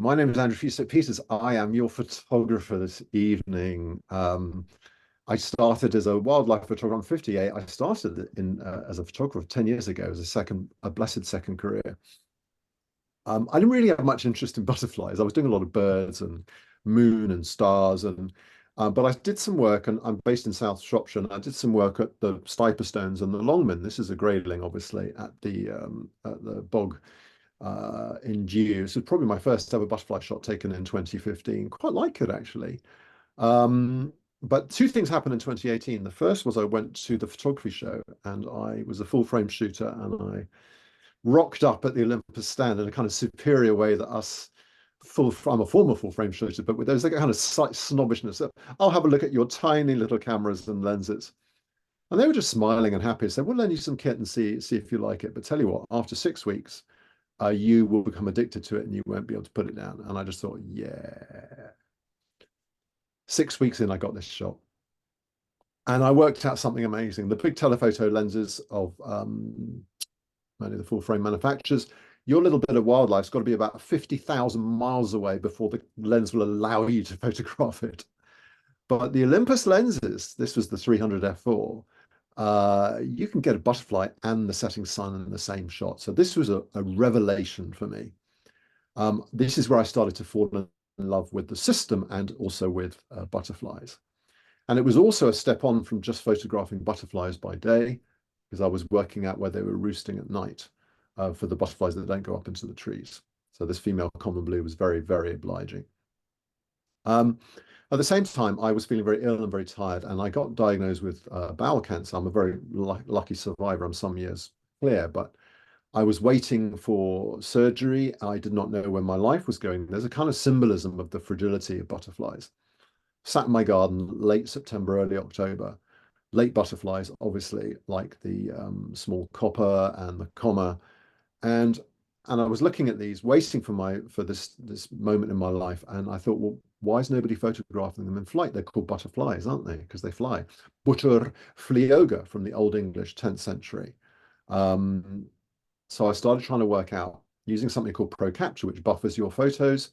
My name is Andrew Fusek Peters. I am your photographer this evening. I started as a wildlife photographer. I'm 58. I started in as a photographer 10 years ago as a blessed second career. I didn't really have much interest in butterflies. I was doing a lot of birds and moon and stars, and but I did some work, and I'm based in South Shropshire, and I did some work at the Stiperstones and the Longman. This is a greyling, obviously, at the bog in Dew. This was probably my first ever butterfly shot taken in 2015. Quite like it actually. But two things happened in 2018. The first was I went to the photography show and I was a full frame shooter and I rocked up at the Olympus stand in a kind of superior way that I'm a former full frame shooter, but there's like a kind of slight snobbishness. I'll have a look at your tiny little cameras and lenses. And they were just smiling and happy. So we'll lend you some kit and see if you like it. But tell you what, after 6 weeks, you will become addicted to it and you won't be able to put it down. And I just thought, yeah. 6 weeks in, I got this shot. And I worked out something amazing. The big telephoto lenses of many of the full frame manufacturers, your little bit of wildlife's got to be about 50,000 miles away before the lens will allow you to photograph it. But the Olympus lenses, this was the 300 f4, you can get a butterfly and the setting sun in the same shot. So this was a revelation for me. This is where I started to fall in love with the system and also with butterflies. And it was also a step on from just photographing butterflies by day, because I was working out where they were roosting at night for the butterflies that don't go up into the trees. So this female common blue was very, very obliging. At the same time, I was feeling very ill and very tired, and I got diagnosed with bowel cancer. I'm a very lucky survivor. I'm some years clear, but I was waiting for surgery. I did not know where my life was going. There's a kind of symbolism of the fragility of butterflies. Sat in my garden late September, early October. Late butterflies, obviously, like the small copper and the comma, and I was looking at these, waiting for this moment in my life, and I thought, well, why is nobody photographing them in flight? They're called butterflies, aren't they? Because they fly. Butter flioga from the Old English 10th century. So I started trying to work out using something called Pro Capture, which buffers your photos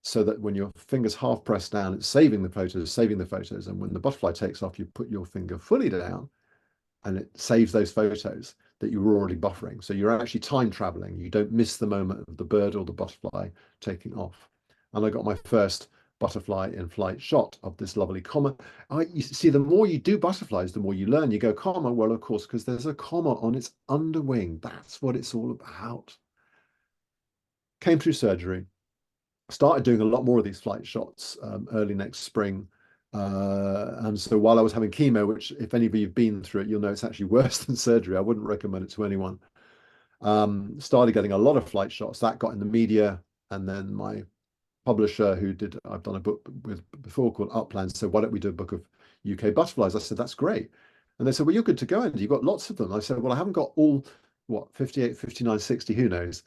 so that when your finger's half pressed down, it's saving the photos. And when the butterfly takes off, you put your finger fully down and it saves those photos that you were already buffering. So you're actually time traveling. You don't miss the moment of the bird or the butterfly taking off. And I got my first butterfly in flight shot of this lovely comma. You see, the more you do butterflies, the more you learn. You go, comma, well, of course, because there's a comma on its underwing. That's what it's all about. Came through surgery, started doing a lot more of these flight shots early next spring. And so while I was having chemo, which if any of you have been through it, you'll know it's actually worse than surgery. I wouldn't recommend it to anyone. Started getting a lot of flight shots. That got in the media. And then my publisher I've done a book with before called Upland, said, why don't we do a book of UK butterflies? I said, that's great. And they said, well, you're good to go, Andy. You've got lots of them. I said, well, I haven't got all, 58, 59, 60, who knows?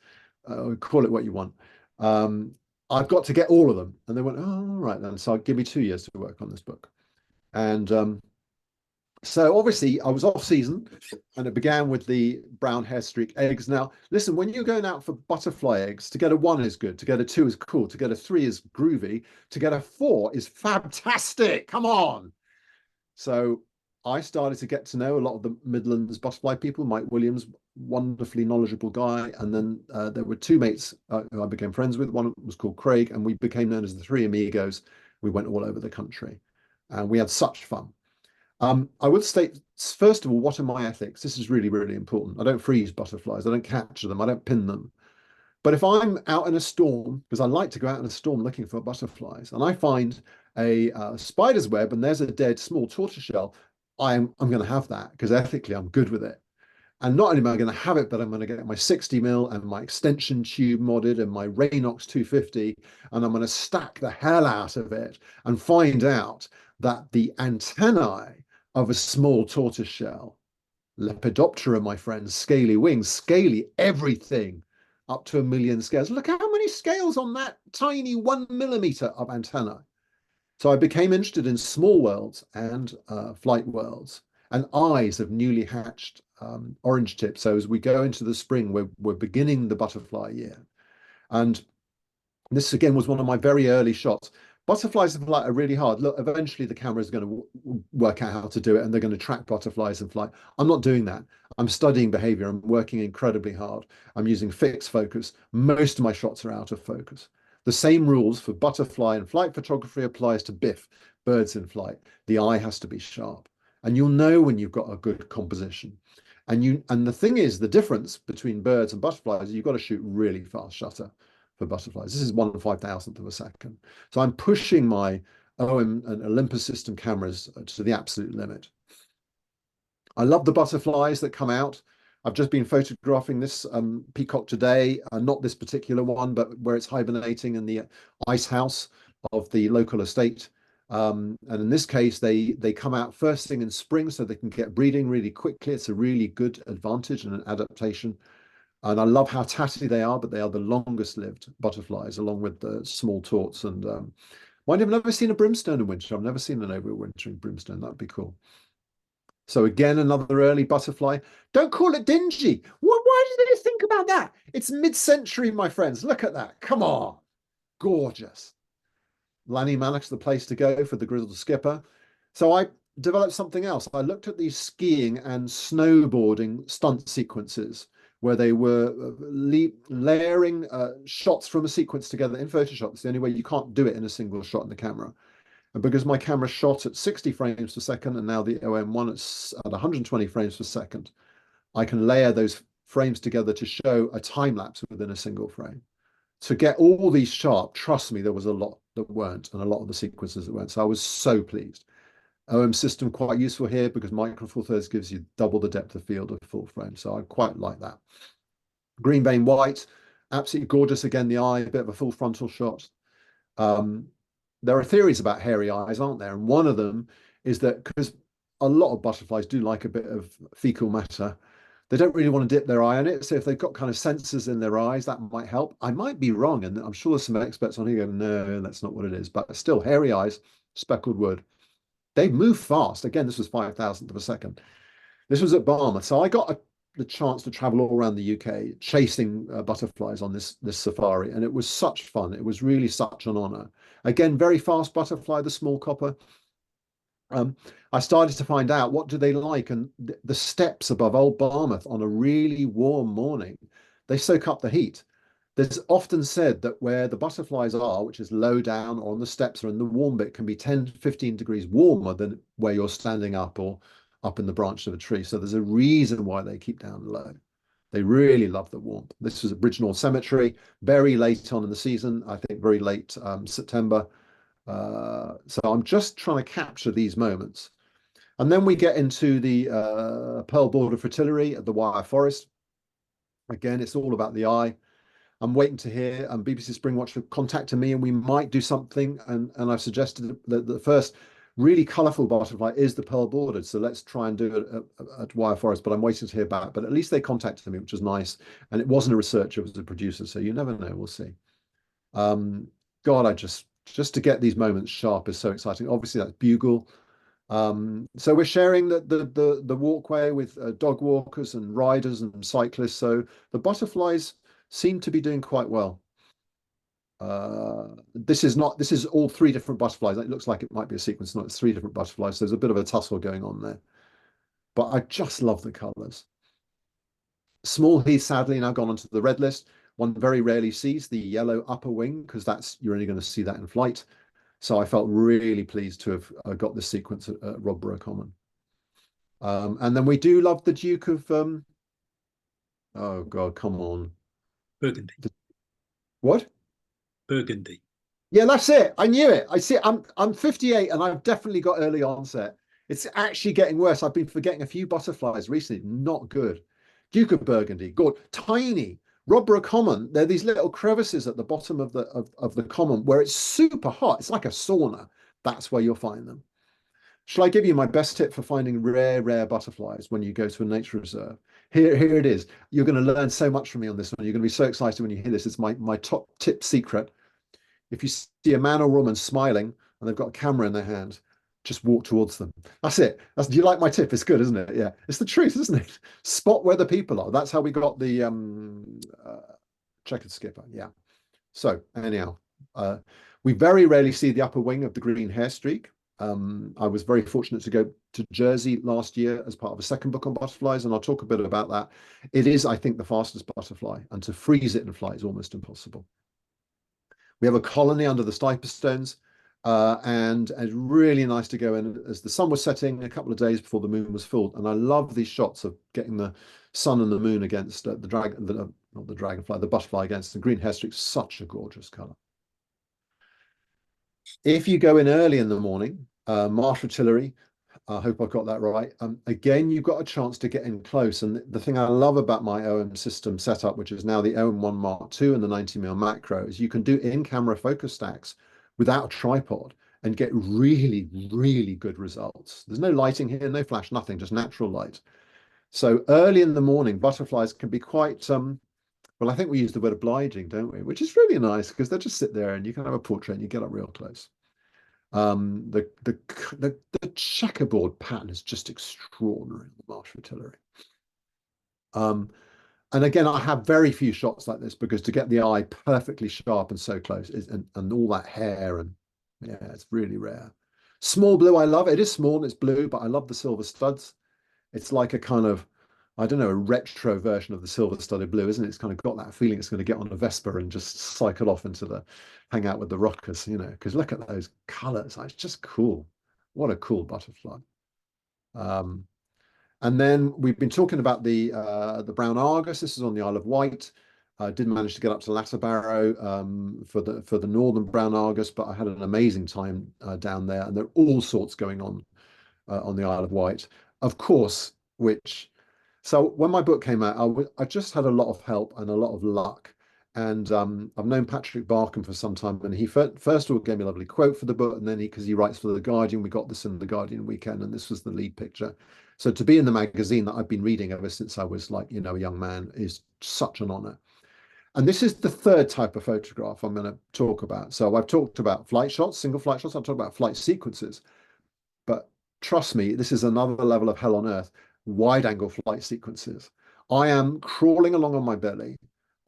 Call it what you want. I've got to get all of them. And they went, oh, all right then. So give me 2 years to work on this book. And so obviously I was off season and it began with the brown hair streak eggs. Now, listen, when you're going out for butterfly eggs, to get a 1 is good. To get a 2 is cool. To get a 3 is groovy. To get a 4 is fantastic. Come on. So I started to get to know a lot of the Midlands butterfly people. Mike Williams, wonderfully knowledgeable guy. And then there were two mates who I became friends with. One was called Craig, and we became known as the Three Amigos. We went all over the country and we had such fun. I would state, first of all, what are my ethics? This is really, really important. I don't freeze butterflies. I don't capture them. I don't pin them. But if I'm out in a storm, because I like to go out in a storm looking for butterflies, and I find a spider's web and there's a dead small tortoiseshell, I'm going to have that because ethically I'm good with it. And not only am I going to have it, but I'm going to get my 60 mil and my extension tube modded and my Raynox 250, and I'm going to stack the hell out of it and find out that the antennae of a small tortoiseshell, Lepidoptera, my friends, scaly wings, scaly everything, up to 1,000,000 scales. Look how many scales on that tiny 1 millimeter of antenna. So I became interested in small worlds and flight worlds and eyes of newly hatched orange tips. So as we go into the spring, we're beginning the butterfly year. And This again was one of my very early shots. Butterflies in flight are really hard. Look, eventually the camera is going to work out how to do it and they're going to track butterflies in flight. I'm not doing that. I'm studying behavior. I'm working incredibly hard. I'm using fixed focus. Most of my shots are out of focus. The same rules for butterfly and flight photography applies to BIF, birds in flight. The eye has to be sharp. And you'll know when you've got a good composition. And the thing is, the difference between birds and butterflies is you've got to shoot really fast shutter for butterflies. This is 1/5000th of a second. So I'm pushing my OM and Olympus system cameras to the absolute limit. I love the butterflies that come out. I've just been photographing this peacock today, not this particular one, but where it's hibernating in the ice house of the local estate. And in this case, they come out first thing in spring so they can get breeding really quickly. It's a really good advantage and an adaptation. And I love how tatty they are, but they are the longest lived butterflies, along with the small torts. And mind you, I've never seen a brimstone in winter. I've never seen an overwintering brimstone. That'd be cool. So again, another early butterfly. Don't call it dingy. Why did they think about that? It's mid-century, my friends. Look at that. Come on. Gorgeous. Lanny Mannock's the place to go for the grizzled skipper. So I developed something else. I looked at these skiing and snowboarding stunt sequences where they were layering shots from a sequence together in Photoshop. It's the only way. You can't do it in a single shot in the camera. And because my camera shot at 60 frames per second and now the OM1 at 120 frames per second, I can layer those frames together to show a time lapse within a single frame. To get all these sharp, trust me, there was a lot that weren't and a lot of the sequences that weren't. So I was so pleased. OM system quite useful here because Micro Four Thirds gives you double the depth of field of full frame. So I quite like that. Green vein white, absolutely gorgeous. Again, the eye, a bit of a full frontal shot. There are theories about hairy eyes, aren't there? And one of them is that because a lot of butterflies do like a bit of fecal matter, they don't really want to dip their eye in it. So if they've got kind of sensors in their eyes, that might help. I might be wrong. And I'm sure there's some experts on here going, no, that's not what it is. But still, hairy eyes, speckled wood, they move fast. Again, this was 5,000th of a second. This was at Barmouth. So I got the chance to travel all around the UK chasing butterflies on this safari. And it was such fun. It was really such an honor. Again, very fast butterfly, the small copper. I started to find out what do they like, and the steps above Old Barmouth on a really warm morning, they soak up the heat. There's often said that where the butterflies are, which is low down or on the steps or in the warm bit, can be 10, 15 degrees warmer than where you're standing up or up in the branch of a tree. So there's a reason why they keep down low. They really love the warmth. This was at Bridgenorth Cemetery, very late on in the season, I think very late September. So I'm just trying to capture these moments. And then we get into the Pearl Border Fritillary at the Wire Forest. Again, it's all about the eye. I'm waiting to hear. BBC Springwatch have contacted me and we might do something. And I've suggested that the first really colourful butterfly is the Pearl Bordered. So let's try and do it at Wire Forest. But I'm waiting to hear back. But at least they contacted me, which was nice. And it wasn't a researcher, it was a producer. So you never know. We'll see. God, I just to get these moments sharp is so exciting. Obviously, that's bugle. So we're sharing the walkway with dog walkers and riders and cyclists. So the butterflies seem to be doing quite well. This is all three different butterflies. It looks like it might be a sequence, not it's three different butterflies. So there's a bit of a tussle going on there. But I just love the colours. Small heath sadly now gone onto the red list. One very rarely sees the yellow upper wing because you're only going to see that in flight. So I felt really pleased to have got this sequence at Rodborough Common. And then we do love the Duke of, oh God, come on. Burgundy. What? Burgundy. Yeah, that's it. I knew it. I see. I'm 58 and I've definitely got early onset. It's actually getting worse. I've been forgetting a few butterflies recently. Not good. Duke of Burgundy, good. Tiny. Rodborough Common, there are these little crevices at the bottom of the common where it's super hot. It's like a sauna. That's where you'll find them. Shall I give you my best tip for finding rare butterflies when you go to a nature reserve? Here it is. You're going to learn so much from me on this one. You're going to be so excited when you hear this. It's my top tip secret. If you see a man or woman smiling and they've got a camera in their hand, just walk towards them. That's it. Do you like my tip? It's good, isn't it? Yeah, it's the truth, isn't it? Spot where the people are. That's how we got the checkered skipper. Yeah. So anyhow, We very rarely see the upper wing of the green hair streak. I was very fortunate to go to Jersey last year as part of a second book on butterflies, and I'll talk a bit about that. It is, I think, the fastest butterfly, and to freeze it and fly is almost impossible. We have a colony under the stiper stones, and it's really nice to go in as the sun was setting a couple of days before the moon was full. And I love these shots of getting the sun and the moon against the dragon, not the dragonfly, the butterfly against the green hair streak. Such a gorgeous color. If you go in early in the morning, marsh artillery, I hope I got that right. Again, you've got a chance to get in close. And the thing I love about my OM system setup, which is now the OM1 Mark II and the 90mm macro, is you can do in-camera focus stacks without a tripod and get really, really good results. There's no lighting here, no flash, nothing, just natural light. So early in the morning, butterflies can be quite, well, I think we use the word obliging, don't we? Which is really nice because they'll just sit there and you can have a portrait and you get up real close. The checkerboard pattern is just extraordinary in the marsh artillery. And again, I have very few shots like this because to get the eye perfectly sharp and so close and all that hair, and yeah, it's really rare. Small blue, I love it. It is small and it's blue, but I love the silver studs. It's like a kind of, I don't know, a retro version of the silver studded blue, isn't it? It's kind of got that feeling it's going to get on a Vespa and just cycle off into the, hang out with the rockers, you know, because look at those colors. It's just cool. What a cool butterfly. And then we've been talking about the brown Argus. This is on the Isle of Wight. I didn't manage to get up to Latterbarrow for the northern brown Argus, but I had an amazing time down there, and there are all sorts going on the Isle of Wight. Of course, so when my book came out, I just had a lot of help and a lot of luck. And I've known Patrick Barkham for some time, and he first of all gave me a lovely quote for the book, and then because he writes for The Guardian, we got this in The Guardian weekend, and this was the lead picture. So to be in the magazine that I've been reading ever since I was like, you know, a young man is such an honor. And this is the third type of photograph I'm going to talk about. So I've talked about flight shots, single flight shots. I've talked about flight sequences. But trust me, this is another level of hell on earth, wide angle flight sequences. I am crawling along on my belly.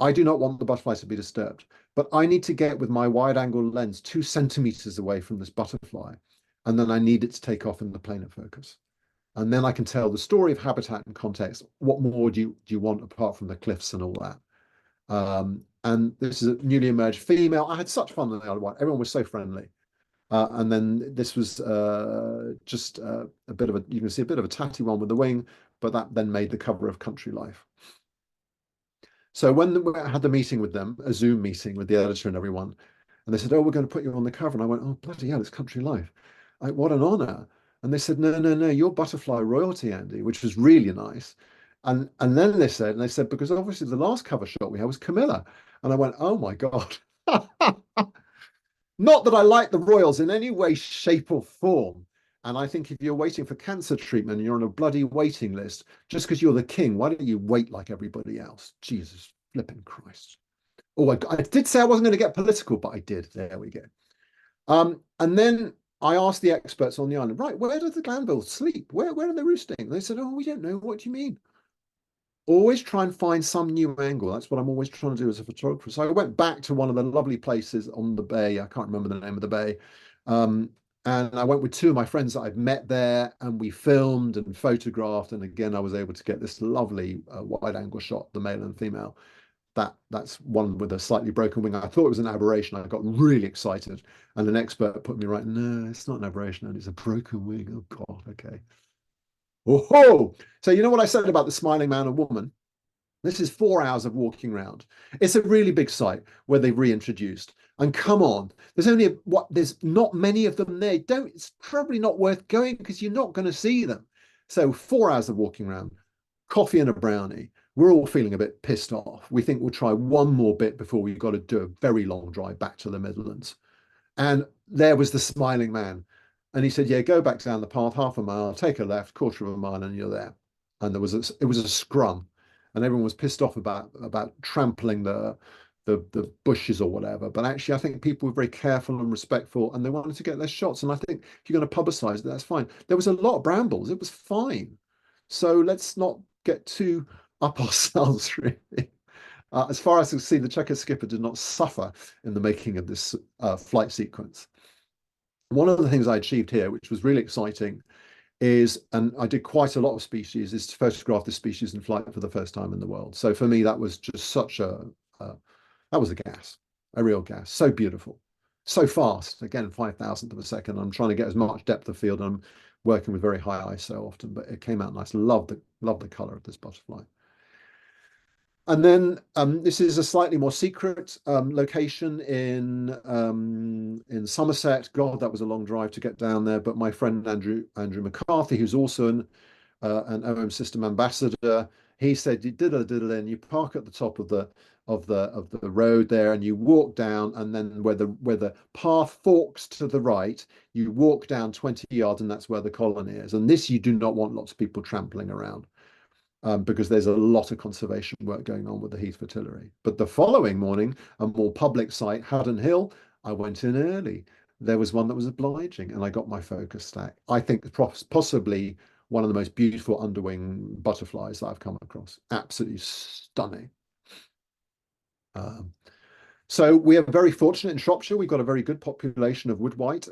I do not want the butterflies to be disturbed, but I need to get with my wide angle lens 2 centimeters away from this butterfly. And then I need it to take off in the plane of focus. And then I can tell the story of habitat and context. What more do you want apart from the cliffs and all that? And this is a newly emerged female. I had such fun on the Isle of Wight. Everyone was so friendly. And then this was just a bit of you can see a bit of a tatty one with the wing, but that then made the cover of Country Life. So when I had the meeting with them, a Zoom meeting with the editor and everyone, and they said, "Oh, we're going to put you on the cover," and I went, "Oh, bloody hell, it's Country Life! What an honor!" And they said, "No, no, no, you're butterfly royalty, Andy," which was really nice. And then they said, because obviously the last cover shot we had was Camilla, and I went, "Oh my God." Not that I like the royals in any way, shape, or form. And I think if you're waiting for cancer treatment and you're on a bloody waiting list, just because you're the king, why don't you wait like everybody else? Jesus flipping Christ. Oh, I did say I wasn't going to get political, but I did. There we go. And then I asked the experts on the island, right, where do the glanvils sleep? Where are they roosting? And they said, "Oh, we don't know. What do you mean?" Always try and find some new angle. That's what I'm always trying to do as a photographer. So I went back to one of the lovely places on the bay. I can't remember the name of the bay. And I went with 2 of my friends that I've met there, and we filmed and photographed. And again, I was able to get this lovely wide angle shot, the male and female. That's one with a slightly broken wing. I thought it was an aberration. I got really excited. And an expert put me right, "No, it's not an aberration, and it's a broken wing." Oh God, okay. Oh, so you know what I said about the smiling man and woman? This is 4 hours of walking around. It's a really big site where they've reintroduced. And come on, there's not many of them there. It's probably not worth going because you're not going to see them. So 4 hours of walking around, coffee and a brownie. We're all feeling a bit pissed off. We think we'll try one more bit before we've got to do a very long drive back to the Midlands. And there was the smiling man. And he said, "Yeah, go back down the path, half a mile, take a left, quarter of a mile, and you're there." And it was a scrum, and everyone was pissed off about trampling the bushes or whatever. But actually, I think people were very careful and respectful, and they wanted to get their shots. And I think if you're going to publicize it, that's fine. There was a lot of brambles. It was fine. So let's not get too up ourselves, really. As far as I can see, the checker skipper did not suffer in the making of this flight sequence. One of the things I achieved here, which was really exciting, is, and I did quite a lot of species, is to photograph the species in flight for the first time in the world. So for me, that was just such that was a gas, a real gas. So beautiful, so fast. Again, 5,000th of a second. I'm trying to get as much depth of field, and I'm working with very high ISO often, but it came out nice. Love the color of this butterfly. And then this is a slightly more secret location in Somerset. God, that was a long drive to get down there. But my friend Andrew McCarthy, who's also an OM system ambassador, he said you diddle and you park at the top of the road there, and you walk down, and then where the path forks to the right, you walk down 20 yards, and that's where the colony is. And this you do not want lots of people trampling around. Because there's a lot of conservation work going on with the Heath Fritillary. But the following morning, a more public site, Haddon Hill, I went in early. There was one that was obliging, and I got my focus stack. I think possibly one of the most beautiful underwing butterflies that I've come across. Absolutely stunning. So we are very fortunate in Shropshire. We've got a very good population of wood white.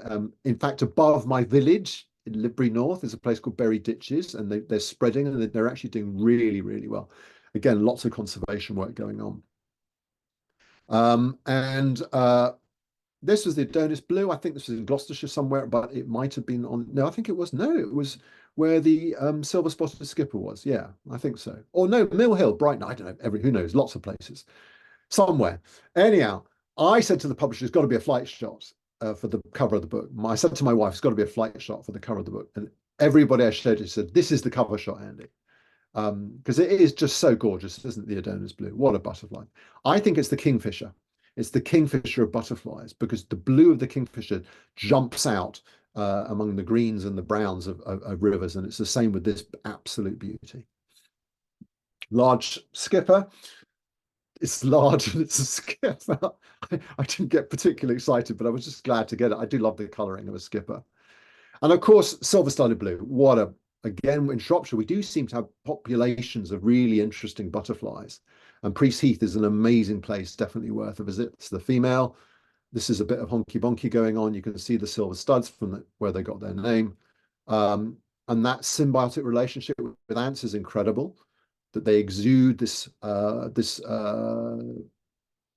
In fact, above my village in Lidbury North is a place called Berry Ditches, and they're spreading, and they're actually doing really, really well. Again, lots of conservation work going on. This was the Adonis Blue. I think this was in Gloucestershire somewhere, but it might have been on. No, I think it was. No, it was where the silver spotted skipper was. Yeah, I think so. Or no, Mill Hill, Brighton. I don't know. Who knows? Lots of places. Somewhere. Anyhow, I said to the publisher, "It's got to be a flight shot for the cover of the book." I said to my wife, "It's got to be a flight shot for the cover of the book." And everybody I showed it said, "This is the cover shot, Andy." Because it is just so gorgeous, isn't it, the Adonis Blue? What a butterfly. I think it's the kingfisher. It's the kingfisher of butterflies, because the blue of the kingfisher jumps out among the greens and the browns of rivers. And it's the same with this absolute beauty. Large skipper. It's large and it's a skipper. I didn't get particularly excited, but I was just glad to get it. I do love the colouring of a skipper. And of course, silver-studded blue. Again, in Shropshire, we do seem to have populations of really interesting butterflies. And Priest Heath is an amazing place, definitely worth a visit. It's the female. This is a bit of honky bonky going on. You can see the silver studs from where they got their name. And that symbiotic relationship with ants is incredible, that they exude this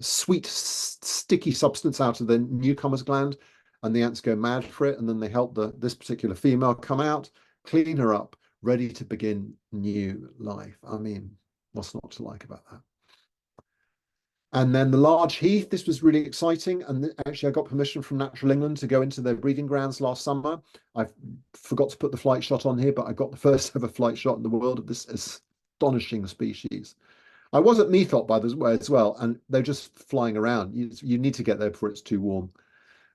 sweet, sticky substance out of the newcomer's gland, and the ants go mad for it, and then they help this particular female come out, clean her up, ready to begin new life. I mean, what's not to like about that? And then the large heath, this was really exciting. And actually, I got permission from Natural England to go into their breeding grounds last summer. I forgot to put the flight shot on here, but I got the first ever flight shot in the world of this astonishing species. I was at Meathop, by the way, as well, and they're just flying around. You need to get there before it's too warm.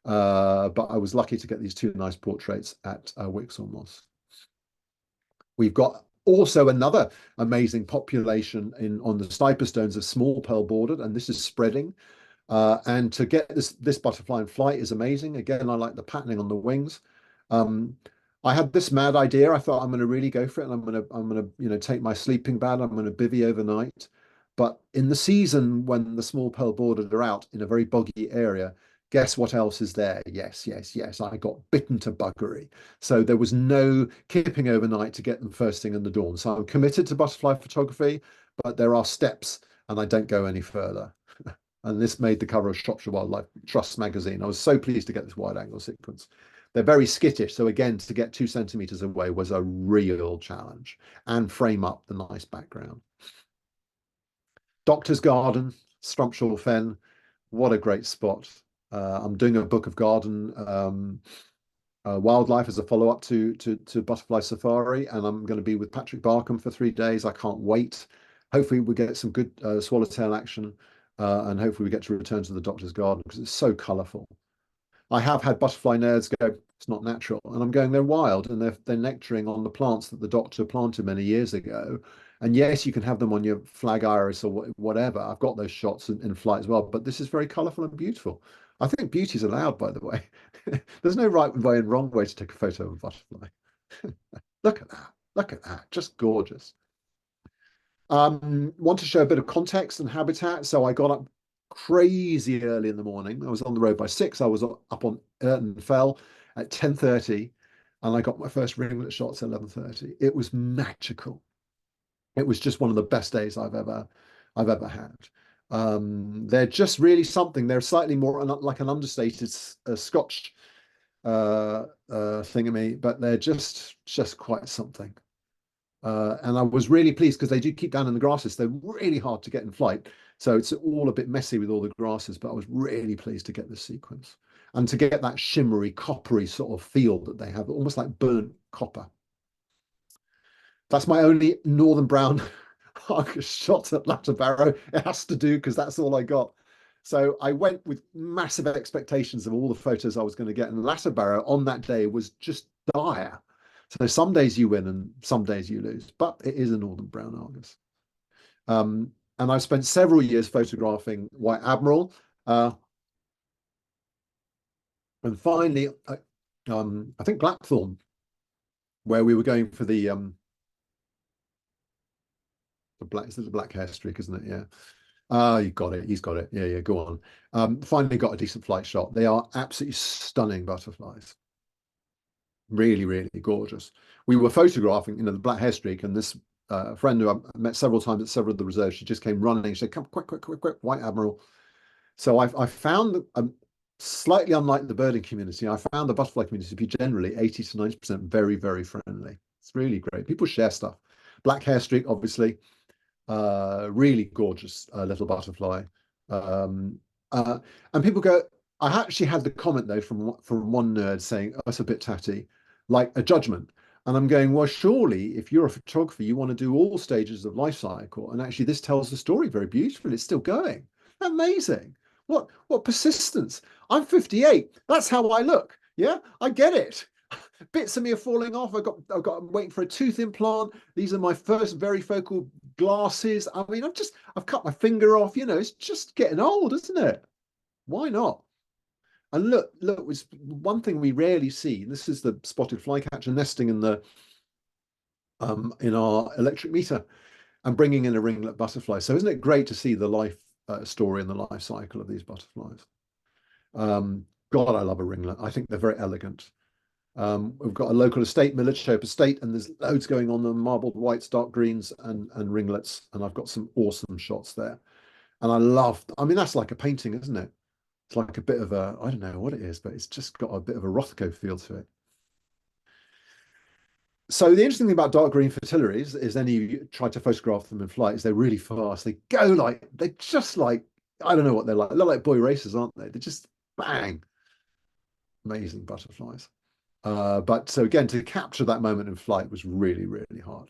But I was lucky to get these two nice portraits at Wixhall Moss. We've got also another amazing population on the stiper stones of small pearl bordered, and this is spreading. And to get this butterfly in flight is amazing. Again, I like the patterning on the wings. I had this mad idea. I thought I'm going to really go for it, and I'm going to take my sleeping bag. I'm going to bivvy overnight. But in the season when the small pearl bordered are out in a very boggy area, guess what else is there? Yes. I got bitten to buggery. So there was no keeping overnight to get them first thing in the dawn. So I'm committed to butterfly photography, but there are steps, and I don't go any further. And this made the cover of Shropshire Wildlife Trust magazine. I was so pleased to get this wide angle sequence. They're very skittish. So again, to get 2 centimeters away was a real challenge, and frame up the nice background. Doctor's Garden, Strumpshire Fen. What a great spot. I'm doing a book of garden wildlife as a follow-up to Butterfly Safari, and I'm going to be with Patrick Barkham for 3 days. I can't wait. Hopefully we get some good swallowtail action, and hopefully we get to return to the Doctor's Garden because it's so colourful. I have had butterfly nerds go, it's not natural, and I'm going, they're wild, and they're nectaring on the plants that the doctor planted many years ago. And yes, you can have them on your flag iris or whatever. I've got those shots in flight as well, but this is very colourful and beautiful. I think beauty is allowed, by the way. There's no right way and wrong way to take a photo of a butterfly. Look at that. Look at that. Just gorgeous. Want to show a bit of context and habitat. So I got up crazy early in the morning. I was on the road by 6. I was up on Urton Fell at 10:30, and I got my first ringlet shots at 11:30. It was magical. It was just one of the best days I've ever had. They're just really something. They're slightly more like an understated Scotch thingamy, but they're just quite something. And I was really pleased because they do keep down in the grasses. They're really hard to get in flight. So it's all a bit messy with all the grasses, but I was really pleased to get this sequence and to get that shimmery, coppery sort of feel that they have, almost like burnt copper. That's my only northern brown shot at Latterbarrow. It has to do because that's all I got. So I went with massive expectations of all the photos I was going to get. And Latterbarrow on that day was just dire. So some days you win and some days you lose, but it is a northern brown Argus. And I've spent several years photographing White Admiral. And finally, I think Blackthorn, where we were going for the black, is it the black hair streak, isn't it? Yeah. You got it. He's got it. Yeah, yeah, go on. Finally got a decent flight shot. They are absolutely stunning butterflies. Really, really gorgeous. We were photographing, the black hair streak, and this friend who I met several times at several of the reserves, she just came running. She said, "Come, quick, quick, quick, quick, White Admiral." So I found, slightly unlike the birding community, I found the butterfly community to be generally 80 to 90% very, very friendly. It's really great. People share stuff. Black hair streak, obviously, really gorgeous little butterfly. And people go, I actually had the comment though from one nerd saying, "Oh, it's a bit tatty, like a judgment." And I'm going, well, surely if you're a photographer, you want to do all stages of life cycle. And actually this tells the story very beautifully. It's still going. Amazing. What persistence. I'm 58. That's how I look. Yeah, I get it. Bits of me are falling off. I'm waiting for a tooth implant. These are my first varifocal glasses. I mean, I've cut my finger off. It's just getting old, isn't it? Why not? And look, it's one thing we rarely see. This is the spotted flycatcher nesting in our electric meter and bringing in a ringlet butterfly. So isn't it great to see the life story and the life cycle of these butterflies? God, I love a ringlet. I think they're very elegant. We've got a local estate, Millerchope Estate, and there's loads going on, the marbled whites, dark greens, and ringlets. And I've got some awesome shots there. And I mean, that's like a painting, isn't it? It's like a bit of I don't know what it is, but it's just got a bit of a Rothko feel to it. So the interesting thing about dark green fritillaries is then you try to photograph them in flight, is they're really fast. They're just like, I don't know what they're like. They're like boy racers, aren't they? They're just bang. Amazing butterflies. But so again, to capture that moment in flight was really, really hard.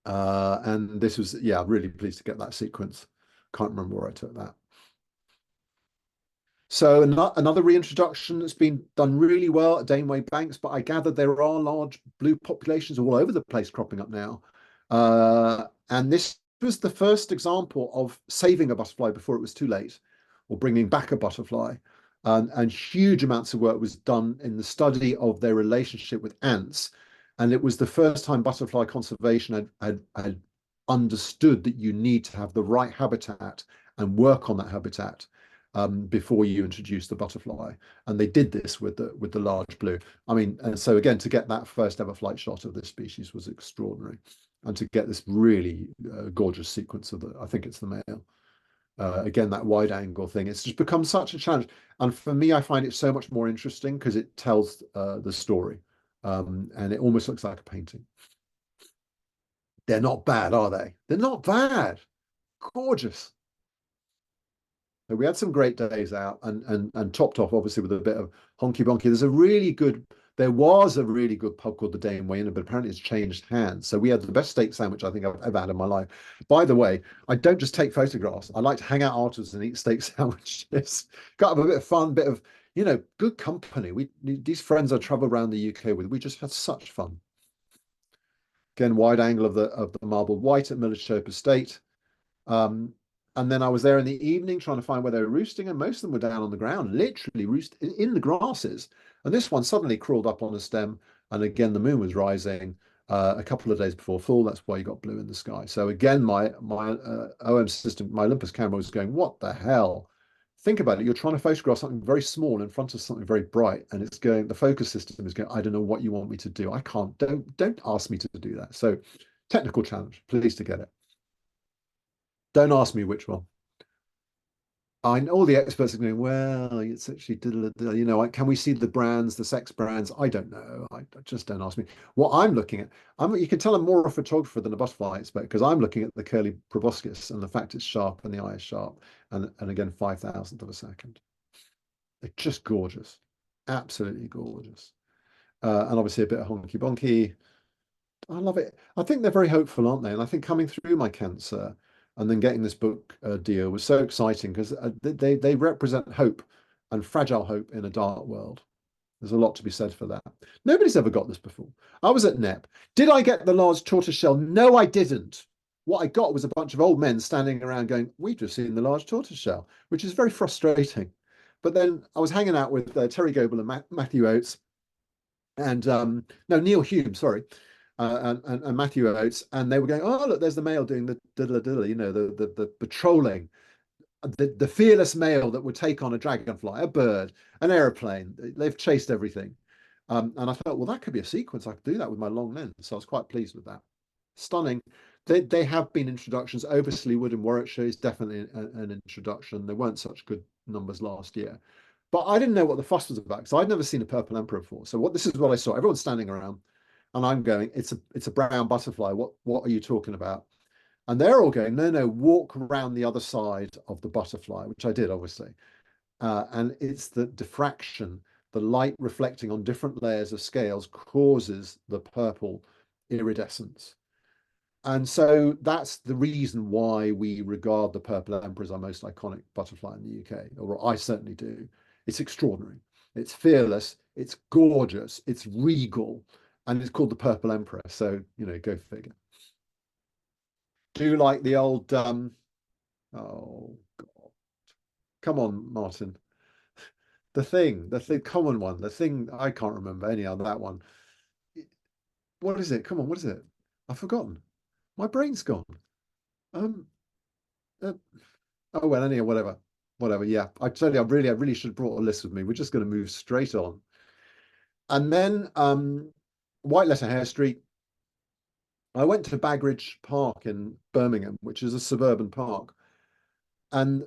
And this was, yeah, really pleased to get that sequence. Can't remember where I took that. So another reintroduction that's been done really well at Daneway Banks, but I gather there are large blue populations all over the place cropping up now. And this was the first example of saving a butterfly before it was too late, or bringing back a butterfly. And huge amounts of work was done in the study of their relationship with ants. And it was the first time butterfly conservation had understood that you need to have the right habitat and work on that habitat before you introduce the butterfly. And they did this with the large blue. I mean, and so again, to get that first ever flight shot of this species was extraordinary. And to get this really gorgeous sequence of I think it's the male. Again, that wide angle thing, it's just become such a challenge. And for me, I find it so much more interesting because it tells the story. And it almost looks like a painting. They're not bad, are they? They're not bad. Gorgeous. So we had some great days out and topped off obviously with a bit of honky bonky. There was a really good pub called the Daneway Inn, but apparently it's changed hands. So we had the best steak sandwich I think I've ever had in my life. By the way, I don't just take photographs. I like to hang out afterwards and eat steak sandwiches. Got a bit of fun, bit of, good company. These friends I travel around the UK with, we just had such fun. Again, wide angle of the marbled white at Millerchope Estate. And then I was there in the evening trying to find where they were roosting, and most of them were down on the ground, literally roost in the grasses. And this one suddenly crawled up on a stem, and again the moon was rising, a couple of days before full. That's why you got blue in the sky. So again, my OM system, my Olympus camera was going, what the hell? Think about it. You're trying to photograph something very small in front of something very bright, and it's going. The focus system is going. I don't know what you want me to do. I can't. Don't ask me to do that. So technical challenge. Pleased to get it. Don't ask me which one. I know all the experts are going, well, it's actually, you know, can we see the brands, the sex brands? I don't know. I just don't ask me. What I'm looking at, you can tell I'm more a photographer than a butterfly expert because I'm looking at the curly proboscis and the fact it's sharp and the eye is sharp. And again, 5,000th of a second. They're just gorgeous. Absolutely gorgeous. And obviously a bit of honky bonky. I love it. I think they're very hopeful, aren't they? And I think coming through my cancer and then getting this book deal was so exciting because they represent hope and fragile hope in a dark world. There's a lot to be said for that. Nobody's ever got this before. I was at NEP. Did I get the large tortoise shell? No, I didn't. What I got was a bunch of old men standing around going, we've just seen the large tortoise shell, which is very frustrating. But then I was hanging out with Terry Goble and Matthew Oates and no, Neil Hume, sorry, and Matthew Oates, and they were going, oh look, there's the male doing the diddle diddle, you know, the patrolling, the fearless male that would take on a dragonfly, a bird, an airplane. They've chased everything, and I thought, well, that could be a sequence. I could do that with my long lens, so I was quite pleased with that. Stunning. They have been introductions. Oversley Wood in Warwickshire is definitely an introduction. There weren't such good numbers last year. But I didn't know what the fuss was about because I'd never seen a purple emperor before. So this is what I saw. Everyone's standing around and I'm going, it's a brown butterfly. What are you talking about? And they're all going, no, walk around the other side of the butterfly, which I did, obviously. And it's the diffraction, the light reflecting on different layers of scales causes the purple iridescence. And so that's the reason why we regard the purple emperor as our most iconic butterfly in the UK, or I certainly do. It's extraordinary. It's fearless. It's gorgeous. It's regal. And it's called the purple emperor. So, you know, go figure. Do you like the old, oh, God. Come on, Martin. The common one, the thing, I can't remember anyhow, that one. What is it? Come on, what is it? I've forgotten. My brain's gone. Um, uh, oh well, anyhow, whatever. Yeah, I tell you, I really should have brought a list with me. We're just going to move straight on, and then White Letter Hare Street. I went to Bagridge Park in Birmingham, which is a suburban park, and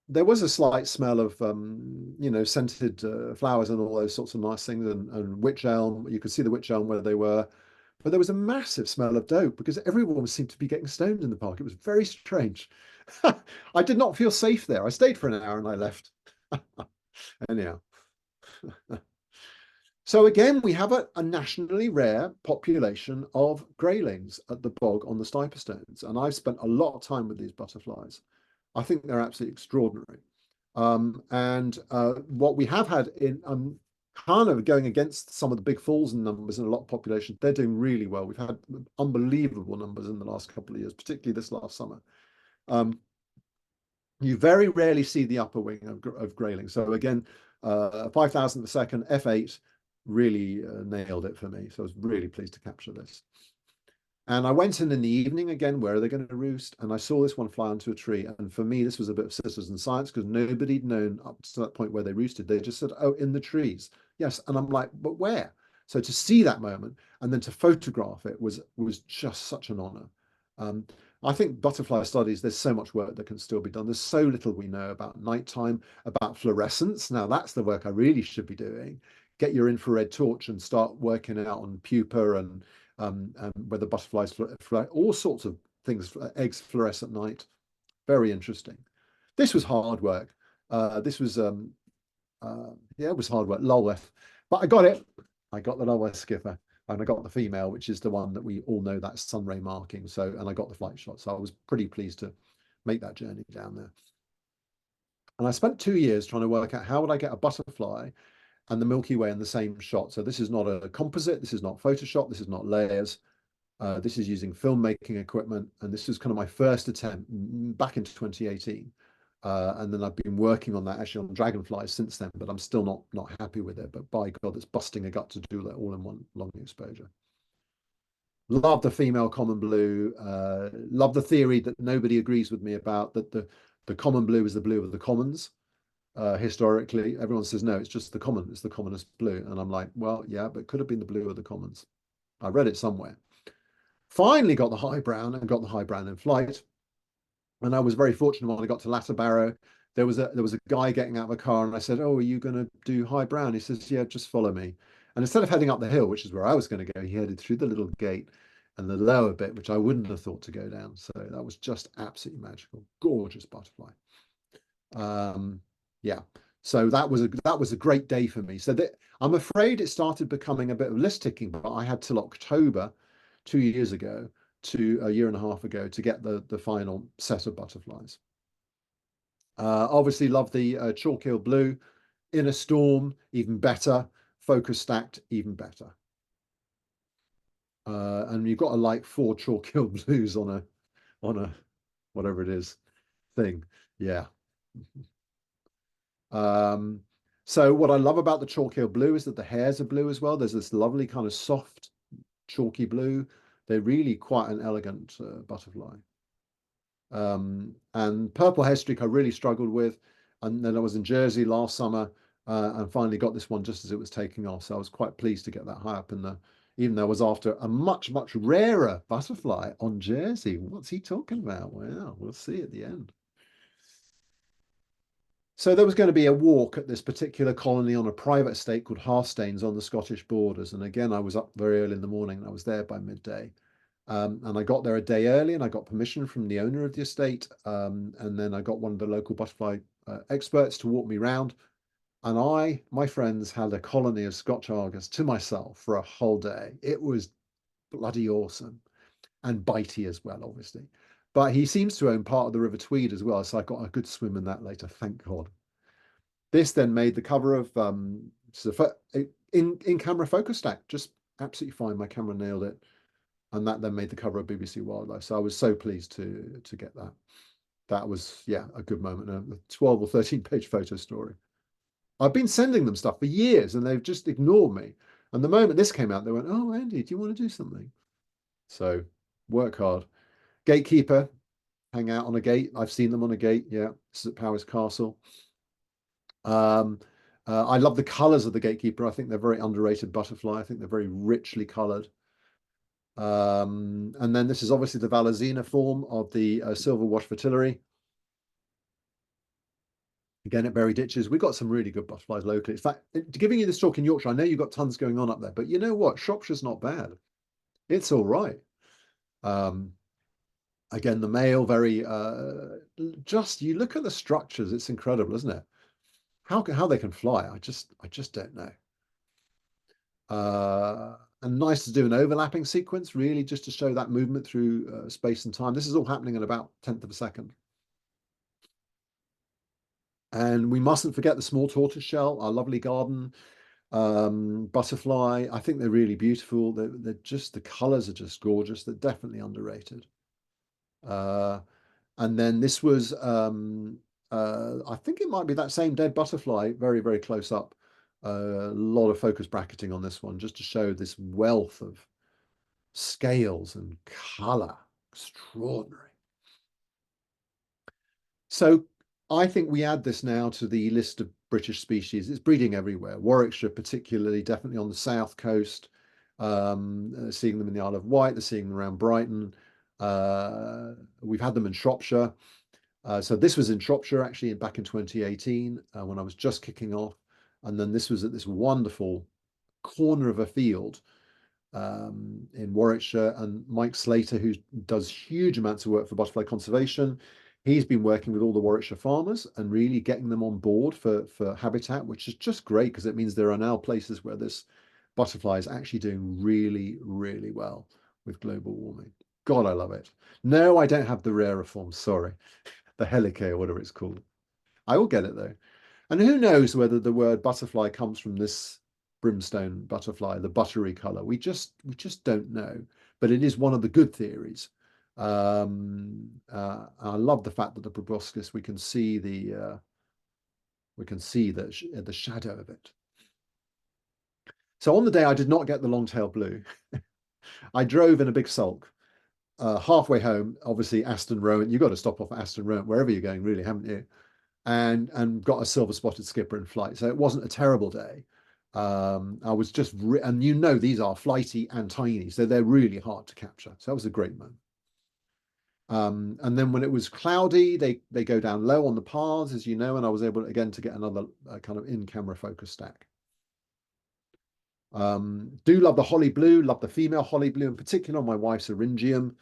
there was a slight smell of you know, scented flowers and all those sorts of nice things, and wych elm. You could see the wych elm where they were. But there was a massive smell of dope because everyone seemed to be getting stoned in the park. It was very strange. I did not feel safe there. I stayed for an hour and I left. Anyhow. So again, we have a nationally rare population of graylings at the bog on the Stiper Stones. And I've spent a lot of time with these butterflies. I think they're absolutely extraordinary. And what we have had in kind of going against some of the big falls in numbers in a lot of populations, they're doing really well. We've had unbelievable numbers in the last couple of years, particularly this last summer. You very rarely see the upper wing of grayling. So again, 5,000 a second, F8 really nailed it for me. So I was really pleased to capture this. And I went in the evening again, where are they going to roost? And I saw this one fly onto a tree. And for me, this was a bit of citizen science because nobody'd known up to that point where they roosted. They just said, oh, in the trees. Yes. And I'm like, but where? So to see that moment and then to photograph it was just such an honor. I think butterfly studies, there's so much work that can still be done. There's so little we know about nighttime, about fluorescence. Now that's the work I really should be doing. Get your infrared torch and start working out on pupa and whether butterflies all sorts of things, eggs fluoresce at night. Very interesting. This was hard work. This was yeah, it was hard work. Lulworth, but I got it. I got the Lulworth skipper, and I got the female, which is the one that we all know, that sunray marking. So, and I got the flight shot. So I was pretty pleased to make that journey down there. And I spent 2 years trying to work out how would I get a butterfly and the Milky Way in the same shot. So this is not a composite, this is not Photoshop, this is not layers. This is using filmmaking equipment, and this was kind of my first attempt back into 2018. And then I've been working on that actually on dragonflies since then, but I'm still not happy with it. But by God, it's busting a gut to do that all in one long exposure. Love the female common blue. Love the theory that nobody agrees with me about, that the common blue is the blue of the commons. Historically, everyone says no, it's just the common, it's the commonest blue. And I'm like, well, yeah, but it could have been the blue of the commons. I read it somewhere. Finally got the high brown and got the high brown in flight. And I was very fortunate when I got to Latterbarrow. There was a guy getting out of a car, and I said, "Oh, are you going to do high brown?" He says, "Yeah, just follow me." And instead of heading up the hill, which is where I was going to go, he headed through the little gate and the lower bit, which I wouldn't have thought to go down. So that was just absolutely magical, gorgeous butterfly. Um, yeah. So that was a great day for me. So that I'm afraid it started becoming a bit of list ticking, but I had till October 2 years ago to a year and a half ago to get the final set of butterflies. Obviously, love the chalk hill blue. In a storm, even better. Focus stacked, even better. And you've got to like four chalk hill blues on a whatever it is thing. Yeah. Um, so what I love about the chalk hill blue is that the hairs are blue as well. There's this lovely kind of soft chalky blue. They're really quite an elegant butterfly. And purple hair streak I really struggled with. And then I was in Jersey last summer and finally got this one just as it was taking off. So I was quite pleased to get that high up in the, even though I was after a much, much rarer butterfly on Jersey. What's he talking about? Well, we'll see at the end. So there was going to be a walk at this particular colony on a private estate called Harstaines on the Scottish borders. And again, I was up very early in the morning and I was there by midday. And I got there a day early and I got permission from the owner of the estate. And then I got one of the local butterfly experts to walk me around. And my friends, had a colony of Scotch Argus to myself for a whole day. It was bloody awesome and bitey as well, obviously. But he seems to own part of the River Tweed as well. So I got a good swim in that later, thank God. This then made the cover of in camera focus stack, just absolutely fine. My camera nailed it, and that then made the cover of BBC Wildlife. So I was so pleased to get that. That was, yeah, a good moment. A 12 or 13-page photo story. I've been sending them stuff for years, and they've just ignored me. And the moment this came out, they went, "Oh, Andy, do you want to do something?" So work hard. Gatekeeper, hang out on a gate. I've seen them on a gate. Yeah, this is at Powis Castle. Um, I love the colors of the gatekeeper. I think they're very underrated butterfly. I think they're very richly colored. And then this is obviously the Valazina form of the silver wash fritillary. Again, at Berry Ditches, we've got some really good butterflies locally. In fact, giving you this talk in Yorkshire, I know you've got tons going on up there, but you know what? Shropshire's not bad. It's all right. Um, again, the male, very just you look at the structures, it's incredible, isn't it? How they can fly, I just don't know. And nice to do an overlapping sequence, really, just to show that movement through space and time. This is all happening in about 1/10 of a second. And we mustn't forget the small tortoiseshell, our lovely garden butterfly. I think they're really beautiful. They're just, the colors are just gorgeous. They're definitely underrated. Uh, and then this was, I think it might be that same dead butterfly, very, very close up. A lot of focus bracketing on this one, just to show this wealth of scales and color. Extraordinary. So I think we add this now to the list of British species. It's breeding everywhere. Warwickshire, particularly, definitely on the south coast. Seeing them in the Isle of Wight. They're seeing them around Brighton. We've had them in Shropshire. So this was in Shropshire actually back in 2018 when I was just kicking off. And then this was at this wonderful corner of a field in Warwickshire. And Mike Slater, who does huge amounts of work for butterfly conservation, he's been working with all the Warwickshire farmers and really getting them on board for habitat, which is just great because it means there are now places where this butterfly is actually doing really, really well with global warming. God, I love it. No, I don't have the rarer form, sorry. The helicae or whatever it's called. I will get it though. And who knows whether the word butterfly comes from this brimstone butterfly, the buttery color. We just don't know. But it is one of the good theories. I love the fact that the proboscis we can see the shadow of it. So on the day I did not get the long tail blue. I drove in a big sulk. Halfway home, obviously Aston Rowan. You've got to stop off at Aston Rowan wherever you're going, really, haven't you? And got a silver spotted skipper in flight. So it wasn't a terrible day. I was just, and you know, these are flighty and tiny, so they're really hard to capture. So that was a great moment. And then when it was cloudy, they go down low on the paths, as you know, and I was able again to get another kind of in-camera focus stack. Do love the holly blue, love the female holly blue in particular, my wife's Eryngium.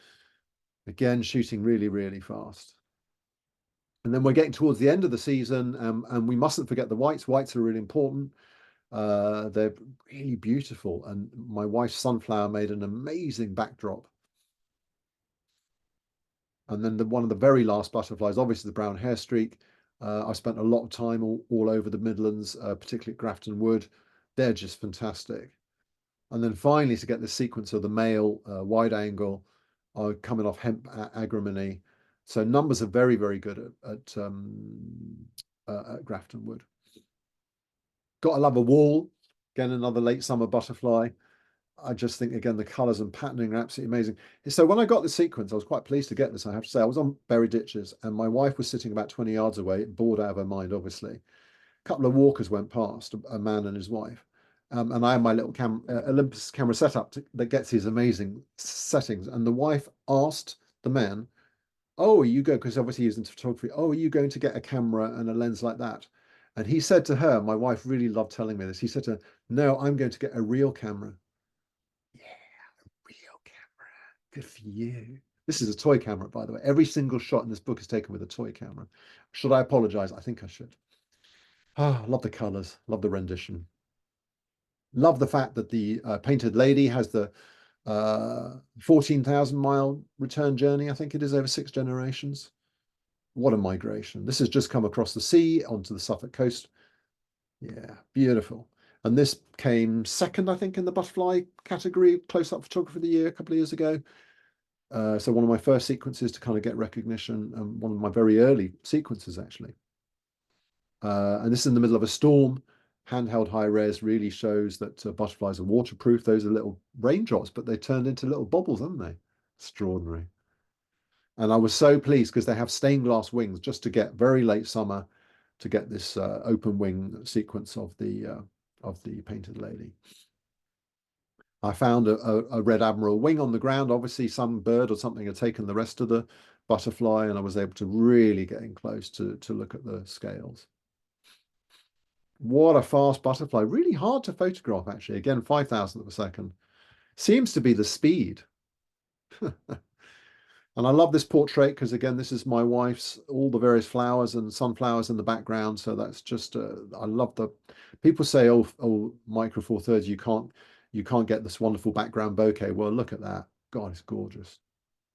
Again, shooting really, really fast. And then we're getting towards the end of the season, and we mustn't forget the whites. Whites are really important. They're really beautiful, and my wife's sunflower made an amazing backdrop. And then one of the very last butterflies, obviously the brown hair streak. I spent a lot of time all over the Midlands, particularly at Grafton Wood. They're just fantastic. And then finally, to get the sequence of the male wide angle coming off hemp agrimony. So numbers are very, very good at Grafton Wood. Got to love a wall. Again, another late summer butterfly. I just think, again, the colours and patterning are absolutely amazing. So when I got the sequence, I was quite pleased to get this, I have to say. I was on Berry Ditches, and my wife was sitting about 20 yards away, bored out of her mind, obviously. A couple of walkers went past, a man and his wife. And I have my little Olympus camera setup that gets these amazing settings. And the wife asked the man, "Oh, are you go?" Because obviously he's into photography. "Oh, are you going to get a camera and a lens like that?" And he said to her, my wife really loved telling me this. He said to her, "No, I'm going to get a real camera." Yeah, real camera. Good for you. This is a toy camera, by the way. Every single shot in this book is taken with a toy camera. Should I apologize? I think I should. Ah, love the colors, love the rendition. Love the fact that the Painted Lady has the 14,000 mile return journey. I think it is over 6 generations. What a migration. This has just come across the sea onto the Suffolk coast. Yeah, beautiful. And this came second, I think, in the butterfly category, close-up photography of the year a couple of years ago. So one of my first sequences to kind of get recognition, and one of my very early sequences, actually. And this is in the middle of a storm. Handheld high res really shows that butterflies are waterproof. Those are little raindrops, but they turned into little bubbles, haven't they? Extraordinary. And I was so pleased because they have stained glass wings just to get very late summer to get this open wing sequence of the Painted Lady. I found a red admiral wing on the ground. Obviously, some bird or something had taken the rest of the butterfly, and I was able to really get in close to look at the scales. What a fast butterfly. Really hard to photograph, actually. Again, 5,000th of a second. Seems to be the speed. And I love this portrait because, again, this is my wife's, all the various flowers and sunflowers in the background. So that's just, I love the, people say, oh, Micro Four Thirds, you can't get this wonderful background bokeh. Well, look at that. God, it's gorgeous.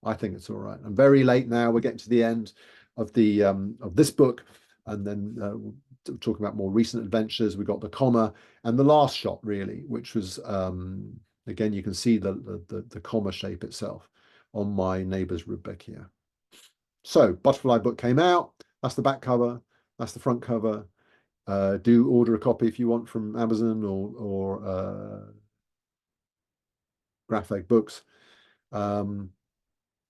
I think it's all right. I'm very late now. We're getting to the end of this book. And then talking about more recent adventures, we got the comma and the last shot, really, which was, again, you can see the comma shape itself on my neighbour's Rudbeckia. So butterfly book came out. That's the back cover. That's the front cover. Do order a copy if you want from Amazon or Graphic Books.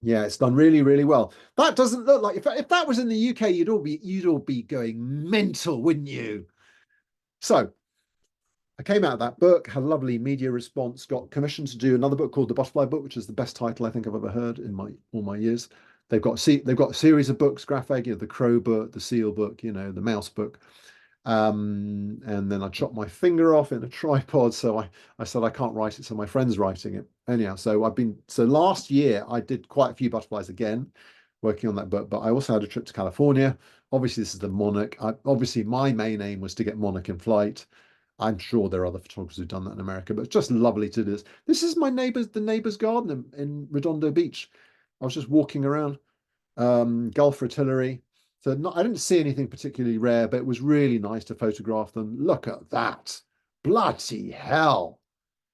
Yeah, it's done really, really well. That doesn't look like, if that was in the UK, you'd all be going mental, wouldn't you? So I came out of that book, had a lovely media response, got commissioned to do another book called The Butterfly Book, which is the best title I think I've ever heard in all my years. They've got a series of books, Graphic, the crow book, the seal book, the mouse book. And then I chopped my finger off in a tripod, so I said I can't write it, so my friend's writing it. Anyhow, so last year I did quite a few butterflies again, working on that book, but I also had a trip to California. Obviously, this is the Monarch. Obviously, my main aim was to get Monarch in flight. I'm sure there are other photographers who've done that in America, but it's just lovely to do this. This is the neighbor's garden in Redondo Beach. I was just walking around, Gulf Fritillary. So I didn't see anything particularly rare, but it was really nice to photograph them. Look at that. Bloody hell.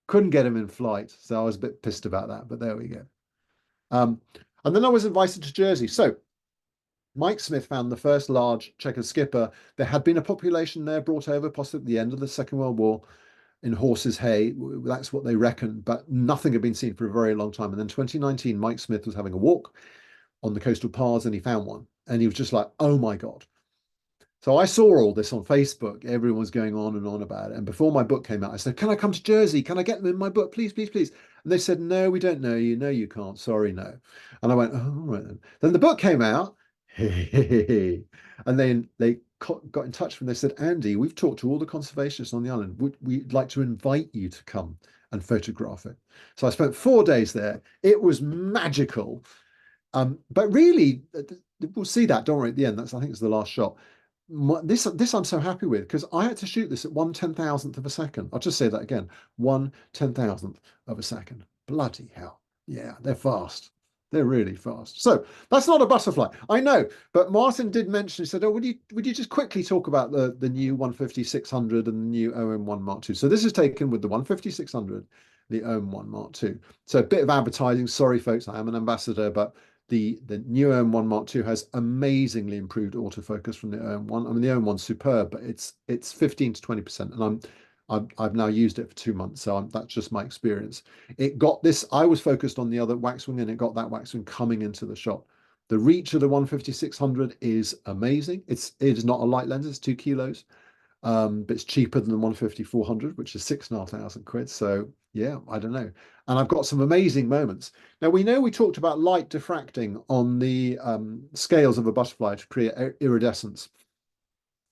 Couldn't get him in flight. So I was a bit pissed about that, but there we go. And then I was invited to Jersey. So Mike Smith found the first large checker skipper. There had been a population there brought over, possibly at the end of the Second World War. in Horses Hay. That's what they reckon, but nothing had been seen for a very long time. And then 2019, Mike Smith was having a walk on the coastal paths and he found one. And he was just like, oh my God. So I saw all this on Facebook. Everyone was going on and on about it. And before my book came out, I said, can I come to Jersey? Can I get them in my book? Please, please, please. And they said, no, we don't know you. No, you can't. Sorry, no. And I went, oh, all right then. Then the book came out. And then they got in touch with me. They said, Andy, we've talked to all the conservationists on the island. We'd like to invite you to come and photograph it. So I spent 4 days there. It was magical. But really, we'll see that, don't worry, at the end. I think it's the last shot. This I'm so happy with because I had to shoot this at 1/10,000th of a second. I'll just say that again, 1/10,000th of a second. Bloody hell. Yeah, they're fast. They're really fast. So that's not a butterfly. I know, but Martin did mention, he said, oh, would you just quickly talk about the new 150-600 and the new OM1 Mark II? So this is taken with the 150-600, the OM1 Mark II. So a bit of advertising. Sorry, folks, I am an ambassador, but the new OM1 Mark II has amazingly improved autofocus from the OM1. I mean, the OM1's superb, but it's 15 to 20%, and I've now used it for 2 months, so that's just my experience. It got this. I was focused on the other waxwing, and it got that waxwing coming into the shot. The reach of the 150-600 is amazing. It is not a light lens; it's 2 kilos. But it's cheaper than the 150-400, which is 6,500 quid. So yeah, I don't know. And I've got some amazing moments. Now we know we talked about light diffracting on the scales of a butterfly to create iridescence.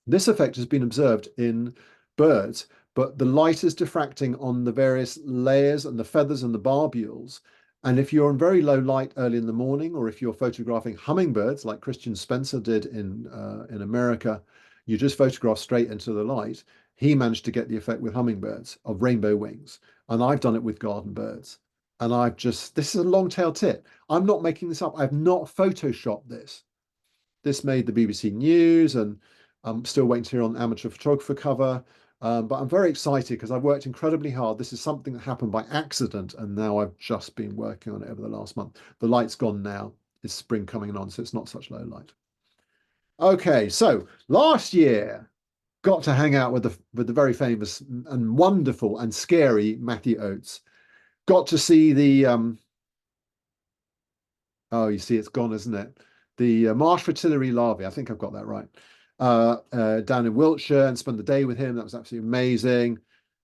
This effect has been observed in birds, but the light is diffracting on the various layers and the feathers and the barbules. And if you're on very low light early in the morning, or if you're photographing hummingbirds like Christian Spencer did in America, you just photograph straight into the light. He managed to get the effect with hummingbirds of rainbow wings. And I've done it with garden birds. And this is a long tail tip. I'm not making this up. I've not photoshopped this. This made the BBC News, and I'm still waiting to hear on amateur photographer cover. But I'm very excited because I've worked incredibly hard. This is something that happened by accident, and now I've just been working on it over the last month. The light's gone now. It's spring coming on, so it's not such low light. Okay, so last year got to hang out with the very famous and wonderful and scary Matthew Oates. Got to see the oh, you see, it's gone, isn't it? The marsh fritillary larvae. I think I've got that right. Down in Wiltshire and spent the day with him. That was absolutely amazing.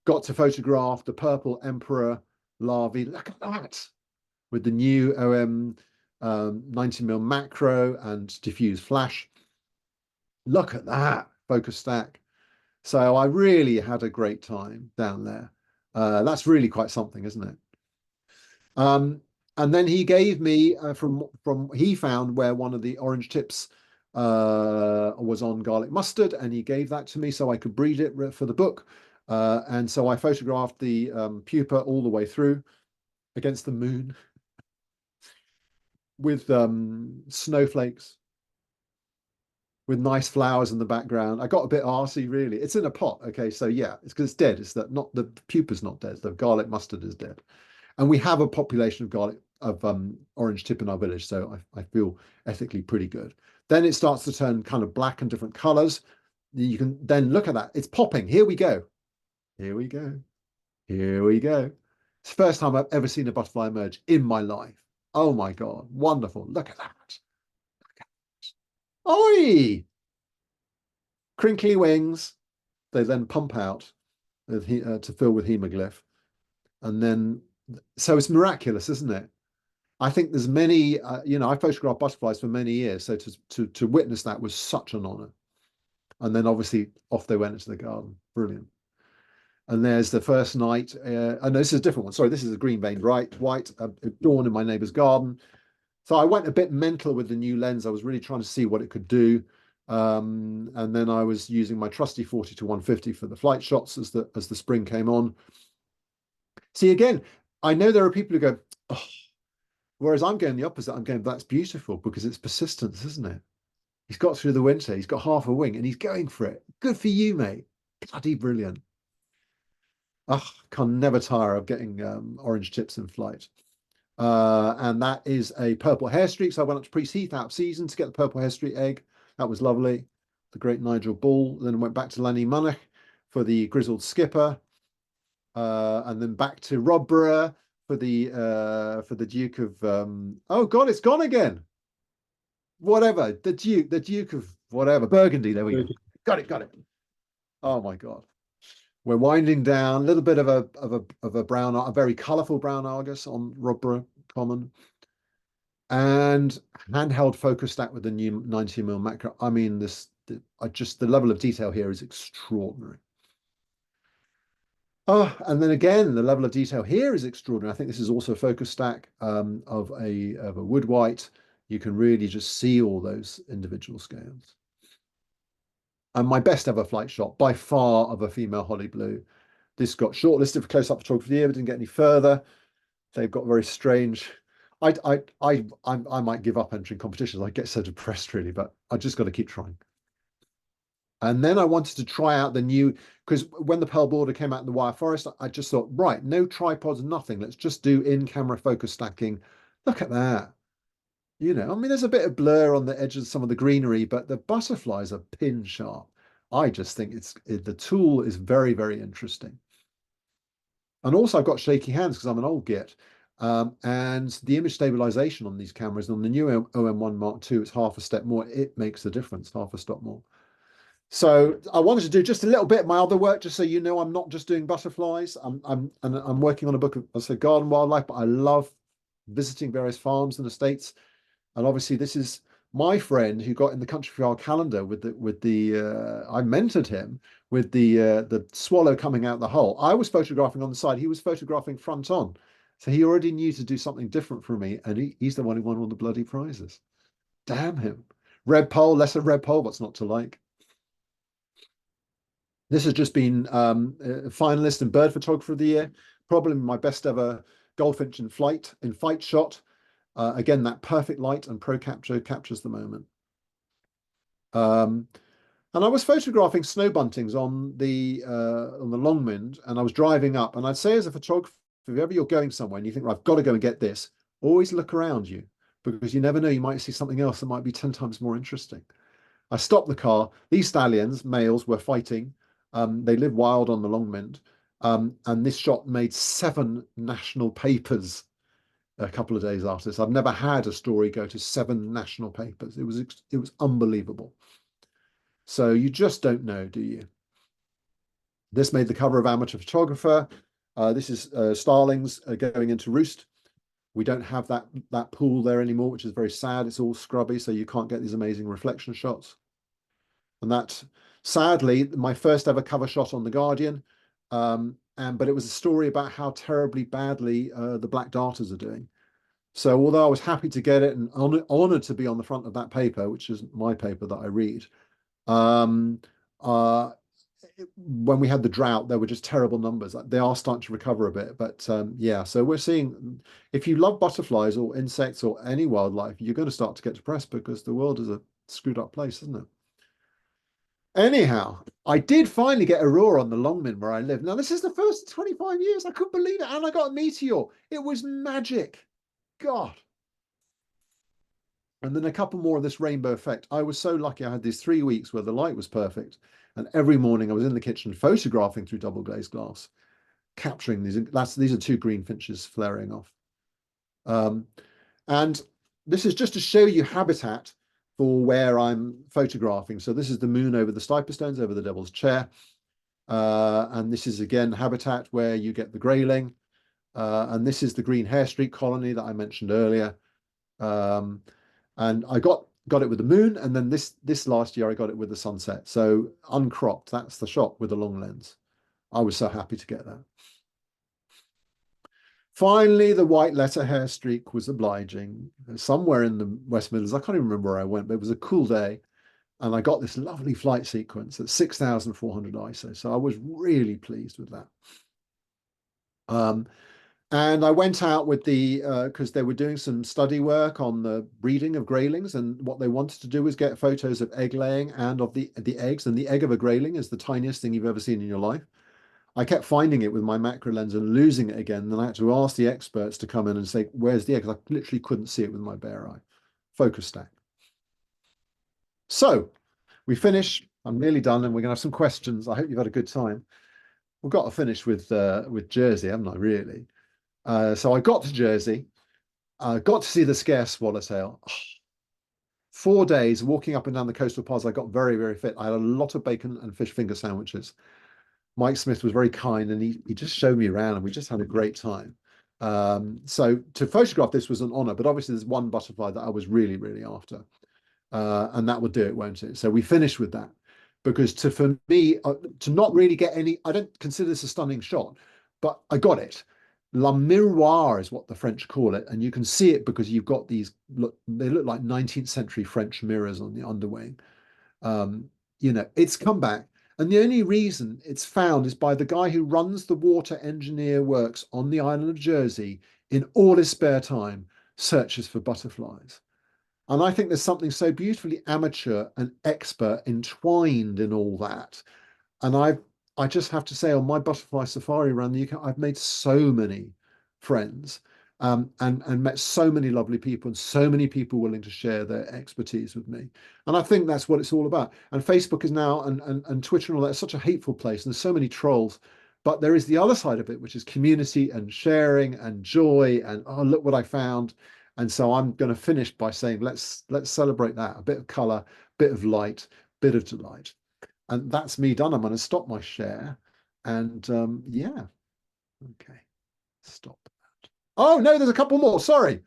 Got to photograph the purple emperor larvae. Look at that with the new OM 90mm macro and diffuse flash. Look at that focus stack. So I really had a great time down there. That's really quite something, isn't it? And then he gave me he found where one of the orange tips was on garlic mustard, and he gave that to me so I could breed it for the book. And so I photographed the pupa all the way through against the moon with snowflakes, with nice flowers in the background. I got a bit arsey, really. It's in a pot. Okay, so yeah, it's because it's dead. It's that not the pupa's not dead. The garlic mustard is dead, and we have a population of garlic of orange tip in our village, so I feel ethically pretty good. Then it starts to turn kind of black and different colors. You can then look at that. It's popping. Here we go. Here we go. Here we go. It's the first time I've ever seen a butterfly emerge in my life. Oh my God. Wonderful. Look at that. Oi! Crinkly wings. They then pump out to fill with hemoglyph. And then, so it's miraculous, isn't it? I think there's many, I photographed butterflies for many years. So to witness that was such an honor. And then obviously off they went into the garden. Brilliant. And there's the first night. And this is a different one. Sorry, this is a green veined white dawn in my neighbor's garden. So I went a bit mental with the new lens. I was really trying to see what it could do. And then I was using my trusty 40-150 for the flight shots as the spring came on. See, again, I know there are people who go, oh, whereas I'm going the opposite. I'm going, that's beautiful because it's persistence, isn't it? He's got through the winter. He's got half a wing and he's going for it. Good for you, mate. Bloody brilliant. Oh, can never tire of getting orange tips in flight. And that is a purple hair streak. So I went up to Priest Heath out of season to get the purple hair streak egg. That was lovely. The great Nigel Bull. Then I went back to Lanny Munich for the grizzled skipper. and then back to Rodborough for the Duke of oh God, it's gone again. Whatever, the Duke of whatever, Burgundy. There we go. Burgundy. Got it. Oh my God. We're winding down a little bit of a brown, a very colourful brown Argus on Rodborough Common, and handheld focus stack with the new 90mm macro. I mean, the level of detail here is extraordinary. Oh, and then again, the level of detail here is extraordinary. I think this is also a focus stack of a wood white. You can really just see all those individual scales. And my best ever flight shot, by far, of a female holly blue. This got shortlisted for close-up photography of the year, but didn't get any further. They've got very strange. I might give up entering competitions. I get so depressed, really, but I just got to keep trying. And then I wanted to try out the new, because when the Pearl Border came out in the Wire Forest, I just thought, right, no tripods, nothing. Let's just do in-camera focus stacking. Look at that. You know, I mean, there's a bit of blur on the edge of some of the greenery, but the butterflies are pin sharp. I just think the tool is very, very interesting. And also I've got shaky hands because I'm an old git. And the image stabilization on these cameras, on the new OM1 Mark II, it's half a step more. It makes the difference, half a step more. So I wanted to do just a little bit of my other work, just so you know I'm not just doing butterflies. I'm working on a book of, I say, garden wildlife, but I love visiting various farms in the States. And obviously this is my friend who got in the Country Yard calendar with the I mentored him with the swallow coming out the hole. I was photographing on the side, he was photographing front on. So he already knew to do something different from me, and he's the one who won all the bloody prizes. Damn him. Red pole, lesser red pole, what's not to like? This has just been a finalist in bird photographer of the year. Probably my best ever goldfinch in fight shot. Again, that perfect light and pro capture captures the moment. And I was photographing snow buntings on the Longmynd, and I was driving up. And I'd say, as a photographer, if ever you're going somewhere and you think, well, I've got to go and get this, always look around you, because you never know, you might see something else that might be 10 times more interesting. I stopped the car. These stallions, males, were fighting. They live wild on the Longmynd. And this shot made 7 national papers a couple of days after this. I've never had a story go to 7 national papers. It was unbelievable. So you just don't know, do you? This made the cover of Amateur Photographer. This is starlings going into roost. We don't have that pool there anymore, which is very sad. It's all scrubby, so you can't get these amazing reflection shots. And that, sadly, my first ever cover shot on The Guardian. But it was a story about how terribly badly the black darters are doing. So although I was happy to get it and honored to be on the front of that paper, which is my paper that I read, when we had the drought, there were just terrible numbers. They are starting to recover a bit, but yeah, so we're seeing, if you love butterflies or insects or any wildlife, you're going to start to get depressed, because the world is a screwed up place, isn't it? Anyhow, I did finally get aurora on the Longmynd where I live. Now, this is the first in 25 years. I couldn't believe it. And I got a meteor. It was magic. God. And then a couple more of this rainbow effect. I was so lucky. I had these 3 weeks where the light was perfect. And every morning I was in the kitchen photographing through double glazed glass, capturing these. These are 2 green finches flaring off. And this is just to show you habitat for where I'm photographing. So this is the moon over the stiper stones, over the Devil's Chair. And this is, again, habitat where you get the grayling. And this is the green hair streak colony that I mentioned earlier. And I got it with the moon, and then this last year I got it with the sunset. So uncropped, that's the shot with the long lens. I was so happy to get that. Finally, the white letter hair streak was obliging. Somewhere in the West Midlands, I can't even remember where I went, but it was a cool day. And I got this lovely flight sequence at 6,400 ISO. So I was really pleased with that. And I went out with because they were doing some study work on the breeding of graylings, and what they wanted to do was get photos of egg laying and of the eggs. And the egg of a grayling is the tiniest thing you've ever seen in your life. I kept finding it with my macro lens and losing it again. And then I had to ask the experts to come in and say, where's the egg? Because I literally couldn't see it with my bare eye. Focus stack. So we finish. I'm nearly done, and we're going to have some questions. I hope you've had a good time. we've got to finish with Jersey, haven't I, really? So I got to Jersey, got to see the scarce swallowtail. 4 days walking up and down the coastal paths. I got very, very fit. I had a lot of bacon and fish finger sandwiches. Mike Smith was very kind and he just showed me around and we just had a great time. So to photograph this was an honor, but obviously there's one butterfly that I was really, really after. And that would do it, won't it? So we finished with that because for me, to not really get any, I don't consider this a stunning shot, but I got it. La miroir is what the French call it, and you can see it because you've got these they look like 19th century French mirrors on the underwing. Um, it's come back, and the only reason it's found is by the guy who runs the water engineer works on the island of Jersey in all his spare time, searches for butterflies. And I think there's something so beautifully amateur and expert entwined in all that. And I just have to say, on my butterfly safari around the UK, I've made so many friends, and met so many lovely people and so many people willing to share their expertise with me. And I think that's what it's all about. And Facebook is now and Twitter and all that is such a hateful place, and there's so many trolls. But there is the other side of it, which is community and sharing and joy and oh, look what I found. And so I'm going to finish by saying let's celebrate that. A bit of color, bit of light, bit of delight. And that's me done. I'm going to stop my share. And yeah, okay, stop. Oh, no, there's a couple more. Sorry.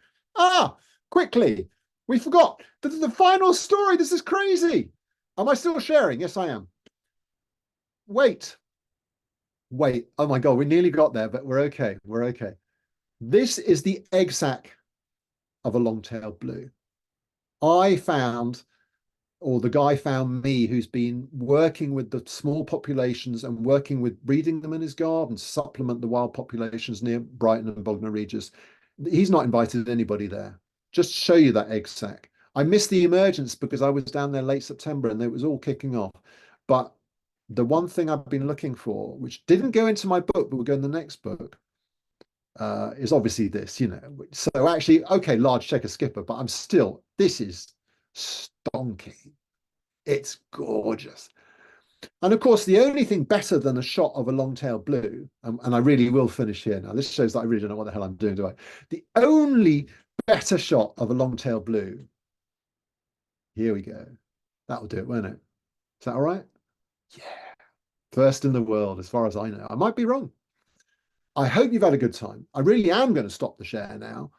Quickly. We forgot. The final story. This is crazy. Am I still sharing? Yes, I am. Wait. Wait. Oh my God, we nearly got there, but we're okay. We're okay. This is the egg sac of a long-tailed blue. I found or the guy found me who's been working with the small populations and working with breeding them in his garden to supplement the wild populations near Brighton and Bognor Regis. He's not invited anybody there. Just to show you that egg sac. I missed the emergence because I was down there late September and it was all kicking off. But the one thing I've been looking for, which didn't go into my book, but will go in the next book, is obviously this, So actually, okay, large checker skipper, but this is stonking. It's gorgeous. And of course, the only thing better than a shot of a long-tailed blue, and I really will finish here now. This shows that I really don't know what the hell I'm doing, do I? The only better shot of a long-tailed blue. Here we go. That'll do it, won't it? Is that all right? Yeah. First in the world, as far as I know. I might be wrong. I hope you've had a good time. I really am going to stop the share now.